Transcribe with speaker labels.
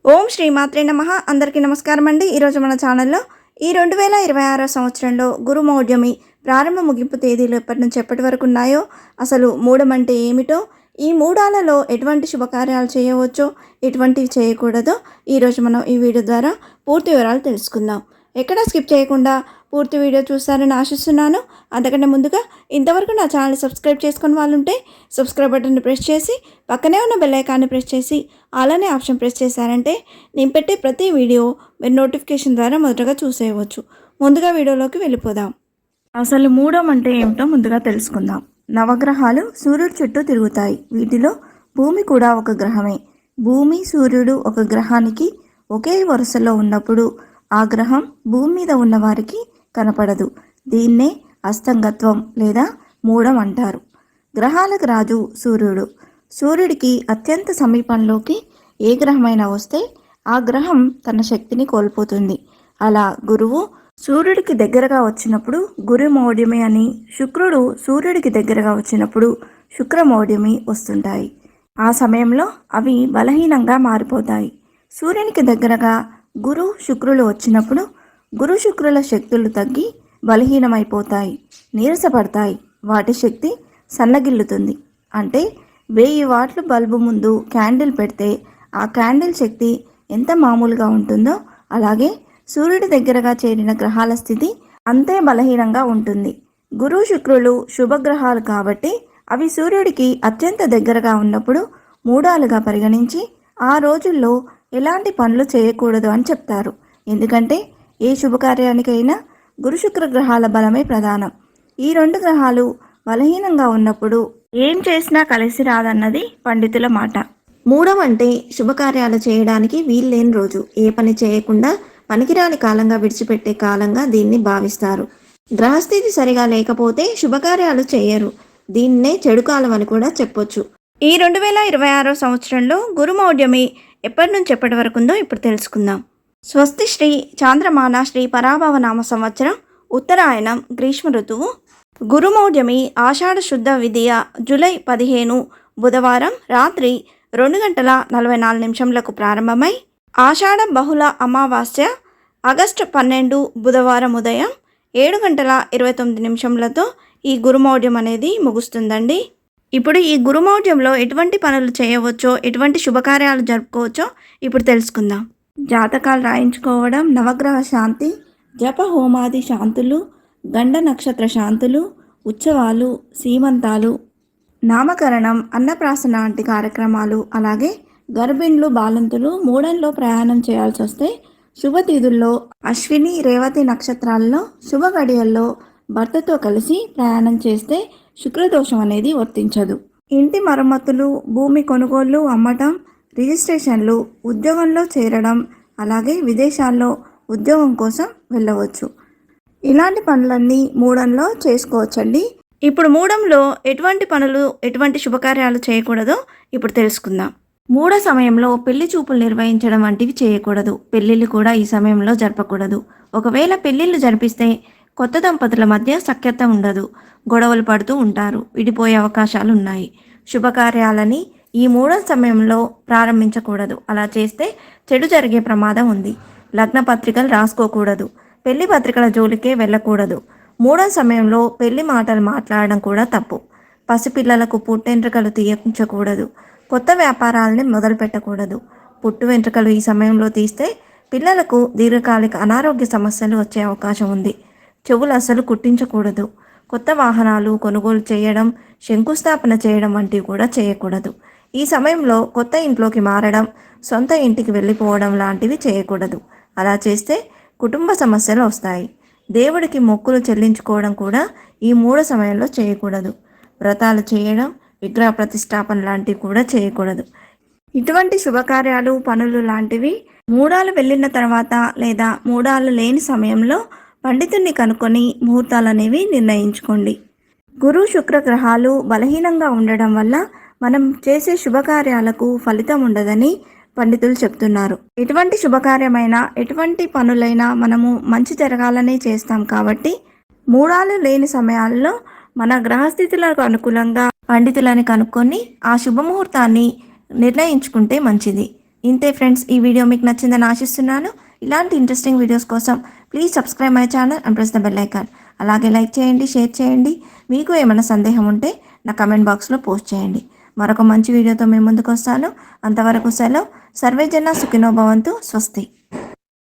Speaker 1: ఓం శ్రీ మాత్రే నమః. అందరికీ నమస్కారం అండి. ఈరోజు మన ఛానల్లో ఈ 2026 సంవత్సరంలో గురుమౌఢ్యమి ప్రారంభ ముగింపు తేదీలు ఎప్పటి నుంచి ఎప్పటి వరకు ఉన్నాయో, అసలు మూఢం అంటే ఏమిటో, ఈ మూఢాలలో ఎటువంటి శుభకార్యాలు చేయవచ్చో, ఎటువంటివి చేయకూడదో ఈరోజు మనం ఈ వీడియో ద్వారా పూర్తి వివరాలు తెలుసుకుందాం. ఎక్కడ స్కిప్ చేయకుండా పూర్తి వీడియో చూస్తారని ఆశిస్తున్నాను. అంతకంటే ముందుగా ఇంతవరకు నా ఛానల్ సబ్స్క్రైబ్ చేసుకుని వాళ్ళు ఉంటే సబ్స్క్రైబ్ బటన్ని ప్రెస్ చేసి పక్కనే ఉన్న బెల్ ఐకాన్ని ప్రెస్ చేసి అలానే ఆప్షన్ ప్రెస్ చేశారంటే నేను పెట్టే ప్రతి వీడియో మీరు నోటిఫికేషన్ ద్వారా మొదటగా చూసేయవచ్చు. ముందుగా వీడియోలోకి వెళ్ళిపోదాం. అసలు మూఢం అంటే ఏమిటో ముందుగా తెలుసుకుందాం. నవగ్రహాలు సూర్యుడి చుట్టూ తిరుగుతాయి. వీటిలో భూమి కూడా ఒక గ్రహమే. భూమి సూర్యుడు ఒక గ్రహానికి ఒకే వరుసలో ఉన్నప్పుడు ఆ గ్రహం భూమి మీద ఉన్నవారికి కనపడదు. దీన్నే అస్తంగత్వం లేదా మూఢం అంటారు. గ్రహాలకు రాజు సూర్యుడు. సూర్యుడికి అత్యంత సమీపంలోకి ఏ గ్రహమైనా వస్తే ఆ గ్రహం తన శక్తిని కోల్పోతుంది. అలా గురువు సూర్యుడికి దగ్గరగా వచ్చినప్పుడు గురుమౌఢ్యమి అని, శుక్రుడు సూర్యుడికి దగ్గరగా వచ్చినప్పుడు శుక్రమౌఢ్యమి వస్తుంటాయి. ఆ సమయంలో అవి బలహీనంగా మారిపోతాయి. సూర్యునికి దగ్గరగా గురు శుక్రులు వచ్చినప్పుడు గురు శుక్రుల శక్తులు తగ్గి బలహీనమైపోతాయి, నీరసపడతాయి. వాటి శక్తి సన్నగిల్లుతుంది. అంటే 1000 వాట్ల బల్బు ముందు క్యాండిల్ పెడితే ఆ క్యాండిల్ శక్తి ఎంత మామూలుగా ఉంటుందో అలాగే సూర్యుడి దగ్గరగా చేరిన గ్రహాల స్థితి అంతే బలహీనంగా ఉంటుంది. గురు శుక్రులు శుభగ్రహాలు కాబట్టి అవి సూర్యుడికి అత్యంత దగ్గరగా ఉన్నప్పుడు మూఢాలుగా పరిగణించి ఆ రోజుల్లో ఎలాంటి పనులు చేయకూడదు అని చెప్తారు. ఎందుకంటే ఏ శుభకార్యానికైనా గురు శుక్ర గ్రహాల బలమే ప్రధానం. ఈ 2 గ్రహాలు బలహీనంగా ఉన్నప్పుడు ఏం చేసినా కలిసి రాదన్నది పండితుల మాట. మూఢం అంటే శుభకార్యాలు చేయడానికి వీల్లేని రోజు. ఏ పని చేయకుండా పనికిరాని కాలంగా విడిచిపెట్టే కాలంగా దీన్ని భావిస్తారు. గ్రహస్థితి సరిగా లేకపోతే శుభకార్యాలు చేయరు. దీన్నే చెడు కాలం అని కూడా చెప్పొచ్చు. ఈ 2026 సంవత్సరంలో గురుమౌఢ్యమి ఎప్పటి నుంచి ఎప్పటి వరకు ఉందో ఇప్పుడు తెలుసుకుందాం. స్వస్తి శ్రీ చాంద్రమాన శ్రీ పరాభవ నామ సంవత్సరం ఉత్తరాయణం గ్రీష్మ ఋతువు. గురుమౌఢ్యమి ఆషాఢ శుద్ధ విధియ జూలై 15 బుధవారం రాత్రి 2:44 ప్రారంభమై ఆషాఢ బహుళ అమావాస్య ఆగస్టు 12 బుధవారం ఉదయం 7:29 ఈ గురుమౌఢ్యం అనేది ముగుస్తుందండి. ఇప్పుడు ఈ గురుమౌఢ్యంలో ఎటువంటి పనులు చేయవచ్చో, ఎటువంటి శుభకార్యాలు జరుపుకోవచ్చో ఇప్పుడు తెలుసుకుందాం. జాతకాలు రాయించుకోవడం, నవగ్రహ శాంతి, జప హోమాది శాంతులు, గండ నక్షత్ర శాంతులు, ఉత్సవాలు, సీమంతాలు, నామకరణం, అన్నప్రాసన వంటి కార్యక్రమాలు, అలాగే గర్భిణులు, బాలంతులు మూడంలో ప్రయాణం చేయాల్సి వస్తే, శుభతిథుల్లో అశ్విని రేవతి నక్షత్రాల్లో శుభ గడియల్లో భర్తతో కలిసి ప్రయాణం చేస్తే శుక్రదోషం అనేది వర్తించదు. ఇంటి మరమ్మతులు, భూమి కొనుగోళ్లు, అమ్మటం, రిజిస్ట్రేషన్లు, ఉద్యోగంలో చేరడం, అలాగే విదేశాల్లో ఉద్యోగం కోసం వెళ్ళవచ్చు. ఇలాంటి పనులన్నీ మూడంలో చేసుకోవచ్చండి. ఇప్పుడు మూడంలో ఎటువంటి పనులు, ఎటువంటి శుభకార్యాలు చేయకూడదో ఇప్పుడు తెలుసుకుందాం. మూఢ సమయంలో పెళ్లి చూపులు నిర్వహించడం వంటివి చేయకూడదు. పెళ్లిళ్ళు కూడా ఈ సమయంలో జరపకూడదు. ఒకవేళ పెళ్లిళ్ళు జరిపిస్తే కొత్త దంపతుల మధ్య సఖ్యత ఉండదు, గొడవలు పడుతూ ఉంటారు, విడిపోయే అవకాశాలు ఉన్నాయి. శుభకార్యాలని ఈ మూఢ సమయంలో ప్రారంభించకూడదు. అలా చేస్తే చెడు జరిగే ప్రమాదం ఉంది. లగ్న పత్రికలు రాసుకోకూడదు. పెళ్లి పత్రికల జోలికే వెళ్ళకూడదు. మూఢ సమయంలో పెళ్లి మాటలు మాట్లాడడం కూడా తప్పు. పసిపిల్లలకు పుట్టెంట్రుకలు తీయించకూడదు. కొత్త వ్యాపారాలని మొదలు పెట్టకూడదు. పుట్టు వెంట్రుకలు ఈ సమయంలో తీస్తే పిల్లలకు దీర్ఘకాలిక అనారోగ్య సమస్యలు వచ్చే అవకాశం ఉంది. చెవులు అస్సలు కుట్టించకూడదు. కొత్త వాహనాలు కొనుగోలు చేయడం, శంకుస్థాపన చేయడం వంటివి కూడా చేయకూడదు. ఈ సమయంలో కొత్త ఇంట్లోకి మారడం, సొంత ఇంటికి వెళ్ళిపోవడం లాంటివి చేయకూడదు. అలా చేస్తే కుటుంబ సమస్యలు వస్తాయి. దేవుడికి మొక్కులు చెల్లించుకోవడం కూడా ఈ మూఢ సమయంలో చేయకూడదు. వ్రతాలు చేయడం, విగ్రహ ప్రతిష్టాపన లాంటివి కూడా చేయకూడదు. ఇటువంటి శుభకార్యాలు, పనులు లాంటివి మూఢాలు వెళ్ళిన తర్వాత లేదా మూఢాలు లేని సమయంలో పండితుడిని కనుక్కొని ముహూర్తాలు అనేవి నిర్ణయించుకోండి. గురు శుక్ర గ్రహాలు బలహీనంగా ఉండడం వల్ల మనం చేసే శుభకార్యాలకు ఫలితం ఉండదని పండితులు చెప్తున్నారు. ఎటువంటి శుభకార్యమైనా, ఎటువంటి పనులైనా మనము మంచి జరగాలనే చేస్తాం కాబట్టి మూఢాలు లేని సమయాల్లో మన గ్రహస్థితులకు అనుకూలంగా పండితులని కనుక్కొని ఆ శుభముహూర్తాన్ని నిర్ణయించుకుంటే మంచిది. ఇంతే ఫ్రెండ్స్, ఈ వీడియో మీకు నచ్చిందని ఆశిస్తున్నాను. ఇలాంటి ఇంట్రెస్టింగ్ వీడియోస్ కోసం please subscribe my channel and press the bell icon. అలాగే లైక్ చేయండి, షేర్ చేయండి. మీకు ఏమైనా సందేహం ఉంటే నా కమెంట్ బాక్స్లో పోస్ట్ చేయండి. మరొక మంచి వీడియోతో మేము ముందుకు వస్తాను. అంతవరకు సెలవు. సర్వే జన సుఖినో భవంతు. స్వస్తి.